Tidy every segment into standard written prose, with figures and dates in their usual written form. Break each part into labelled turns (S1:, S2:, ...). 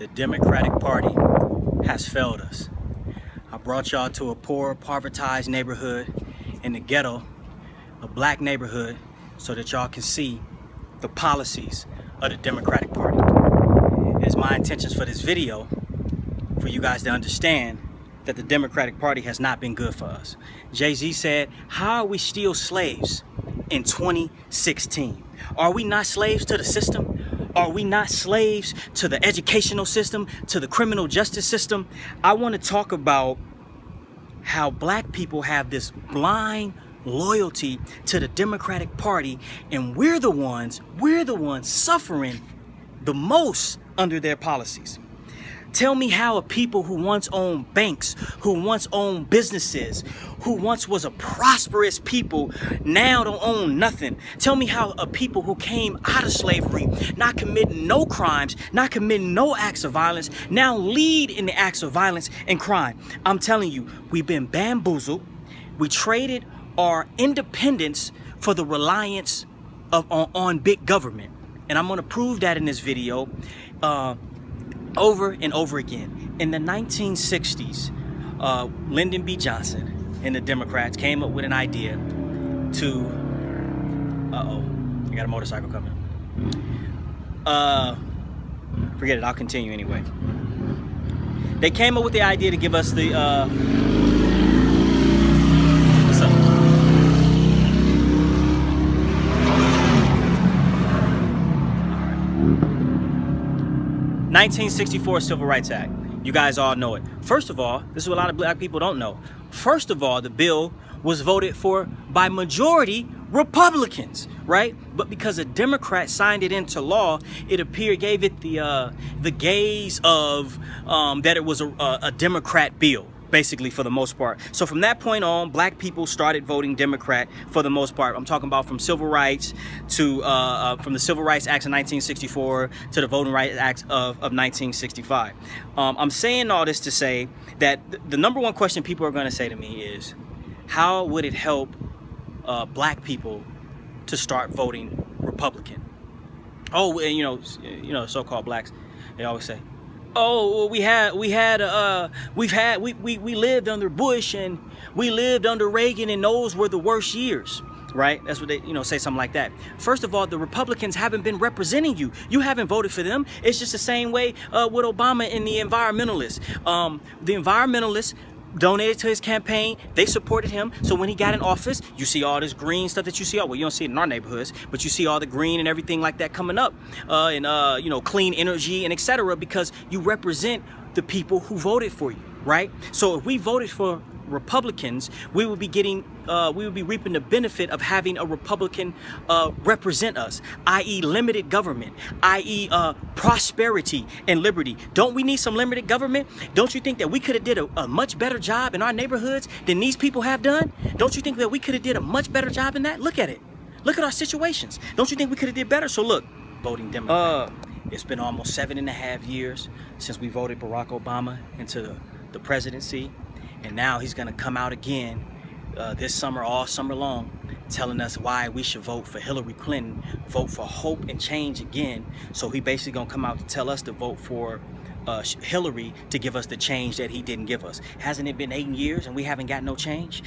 S1: the Democratic Party has failed us. I brought y'all to a poor, impoverished neighborhood in the ghetto, a black neighborhood, so that y'all can see the policies of the Democratic Party. It's my intentions for this video for you guys to understand that the Democratic Party has not been good for us. Jay-Z said, how are we still slaves in 2016? Are we not slaves to the system? Are we not slaves to the educational system, to the criminal justice system? I want to talk about how black people have this blind loyalty to the Democratic Party, and we're the ones suffering the most under their policies. Tell me how a people who once owned banks, who once owned businesses, who once was a prosperous people, now don't own nothing. Tell me how a people who came out of slavery, not committing no crimes, not committing no acts of violence, now lead in the acts of violence and crime. I'm telling you, we've been bamboozled. We traded our independence for the reliance on big government. And I'm gonna prove that in this video. Over and over again. In the 1960s, Lyndon B. Johnson and the Democrats came up with an idea to, I got a motorcycle coming. Forget it, I'll continue anyway. They came up with the idea to give us the, what's up? 1964 Civil Rights Act. You guys all know it. First of all, this is what a lot of black people don't know. First of all, the bill was voted for by majority Republicans, right? But because a Democrat signed it into law, it appeared, gave it the gaze of that it was a Democrat bill, basically, for the most part. So from that point on, black people started voting Democrat for the most part. I'm talking about from civil rights to from the Civil Rights Acts of 1964 to the Voting Rights Acts of 1965. I'm saying all this to say that the number one question people are going to say to me is, how would it help black people to start voting Republican? Oh, and you know, so-called blacks, they always say, oh, well, we lived under Bush and we lived under Reagan, and those were the worst years, right? That's what they, say something like that. First of all, the Republicans haven't been representing you. You haven't voted for them. It's just the same way with Obama and the environmentalists. The environmentalists donated to his campaign. They supported him. So when he got in office, you see all this green stuff that you see. Well, you don't see it in our neighborhoods, but you see all the green and everything like that coming up, and clean energy and etc. Because you represent the people who voted for you, right? So if we voted for Republicans, we would be reaping the benefit of having a Republican represent us, i.e. limited government, i.e. prosperity and liberty. Don't we need some limited government? Don't you think that we could have did a much better job in our neighborhoods than these people have done? Don't you think that we could have did a much better job than that? Look at it. Look at our situations. Don't you think we could have did better? So look, voting Democrat. It's been almost 7.5 years since we voted Barack Obama into the presidency. And now he's going to come out again this summer, all summer long, telling us why we should vote for Hillary Clinton, vote for hope and change again. So he basically going to come out to tell us to vote for Hillary to give us the change that he didn't give us. Hasn't it been 8 years and we haven't got no change?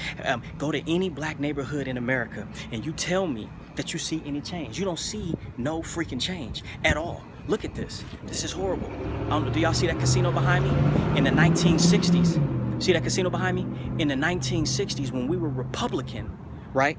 S1: Go to any black neighborhood in America and you tell me that you see any change. You don't see no freaking change at all. Look at this. This is horrible. Do y'all see that casino behind me? In the 1960s. See that casino behind me? In the 1960s, when we were Republican, right?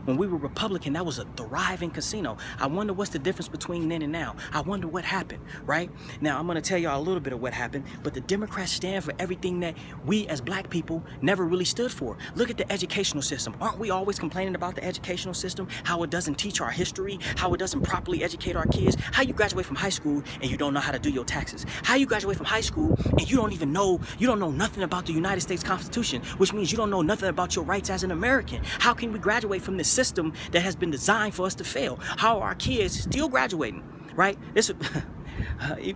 S1: When we were Republican, that was a thriving casino. I wonder what's the difference between then and now. I wonder what happened, right? Now, I'm going to tell y'all a little bit of what happened, but the Democrats stand for everything that we as black people never really stood for. Look at the educational system. Aren't we always complaining about the educational system? How it doesn't teach our history, how it doesn't properly educate our kids, how you graduate from high school and you don't know how to do your taxes, how you graduate from high school and you don't know nothing about the United States Constitution, which means you don't know nothing about your rights as an American. How can we graduate from this system that has been designed for us to fail? How are our kids still graduating, right? This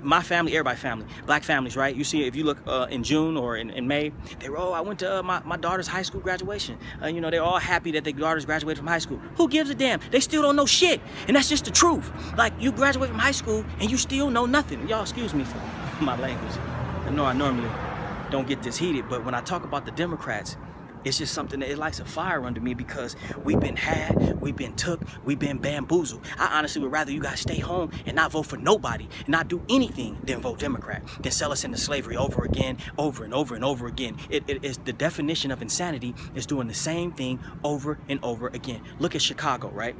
S1: my family, everybody's family, black families, right? You see, if you look in June or in May, they were, I went to my daughter's high school graduation. They're all happy that their daughters graduated from high school. Who gives a damn? They still don't know shit. And that's just the truth. Like, you graduate from high school and you still know nothing. Y'all excuse me for my language. I know I normally don't get this heated, but when I talk about the Democrats, it's just something that it lights a fire under me, because we've been had, we've been took, we've been bamboozled. I honestly would rather you guys stay home and not vote for nobody and not do anything than vote Democrat, than sell us into slavery over again, over and over and over again. It is the definition of insanity, is doing the same thing over and over again. Look at Chicago, right?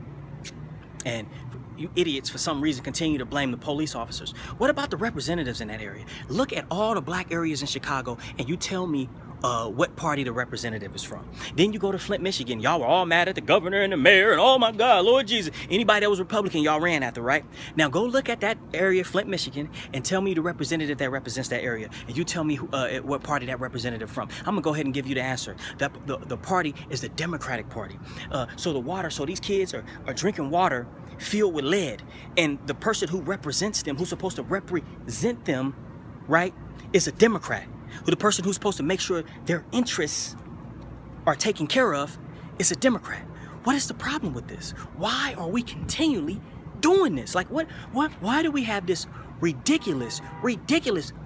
S1: And you idiots for some reason continue to blame the police officers. What about the representatives in that area? Look at all the black areas in Chicago and you tell me what party the representative is from. Then you go to Flint, Michigan. Y'all were all mad at the governor and the mayor and oh my God, Lord Jesus. Anybody that was Republican, y'all ran after, right? Now go look at that area, Flint, Michigan, and tell me the representative that represents that area. And you tell me who, what party that representative from. I'm gonna go ahead and give you the answer. The party is the Democratic Party. So these kids are drinking water filled with lead. And the person who represents them, who's supposed to represent them, right, is a Democrat. Who the person who's supposed to make sure their interests are taken care of is a Democrat. What is the problem with this? Why are we continually doing this? Like why do we have this ridiculous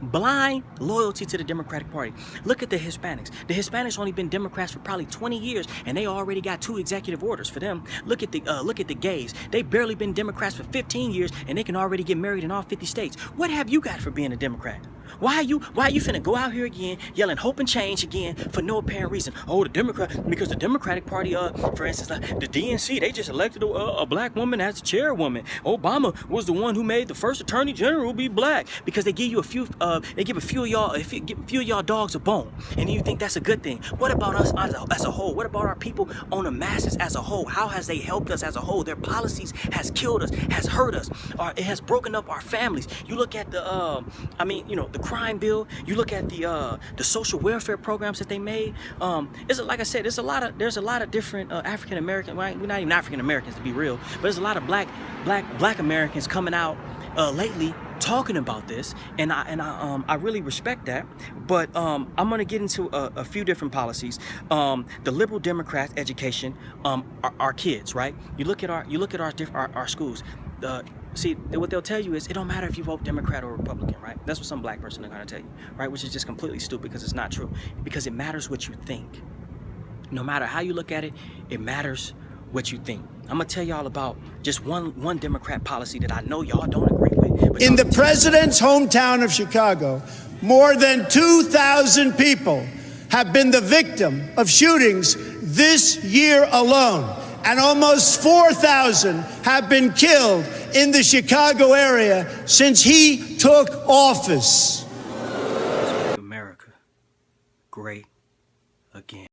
S1: blind loyalty to the Democratic Party? Look at the Hispanics. The Hispanics only been Democrats for probably 20 years and they already got 2 executive orders for them. Look at the gays. They barely been Democrats for 15 years and they can already get married in all 50 states. What have you got for being a Democrat? Why are you finna go out here again yelling hope and change again for no apparent reason? Oh, because the Democratic Party, for instance, the DNC, they just elected a black woman as the chairwoman. Obama was the one who made the first attorney general be black, because they give you a few of y'all dogs a bone, and you think that's a good thing. What about us as a whole? What about our people on the masses as a whole? How has they helped us as a whole? Their policies has killed us, has hurt us, or it has broken up our families. You look at the the crime bill. You look at the social welfare programs that they made. Like I said, there's a lot of different African American. Well, we're not even African Americans to be real, but there's a lot of black Americans coming out lately talking about this, and I really respect that. But I'm gonna get into a few different policies. The liberal Democrat education, our kids, right? You look at our schools. See, what they'll tell you is it don't matter if you vote Democrat or Republican, right? That's what some black person are gonna tell you, right? Which is just completely stupid, because it's not true. Because it matters what you think. No matter how you look at it, it matters what you think. I'm gonna tell y'all about just one Democrat policy that I know y'all don't agree with.
S2: In the president's hometown of Chicago, more than 2,000 people have been the victim of shootings this year alone, and almost 4,000 have been killed in the Chicago area since he took office.
S1: America, great again.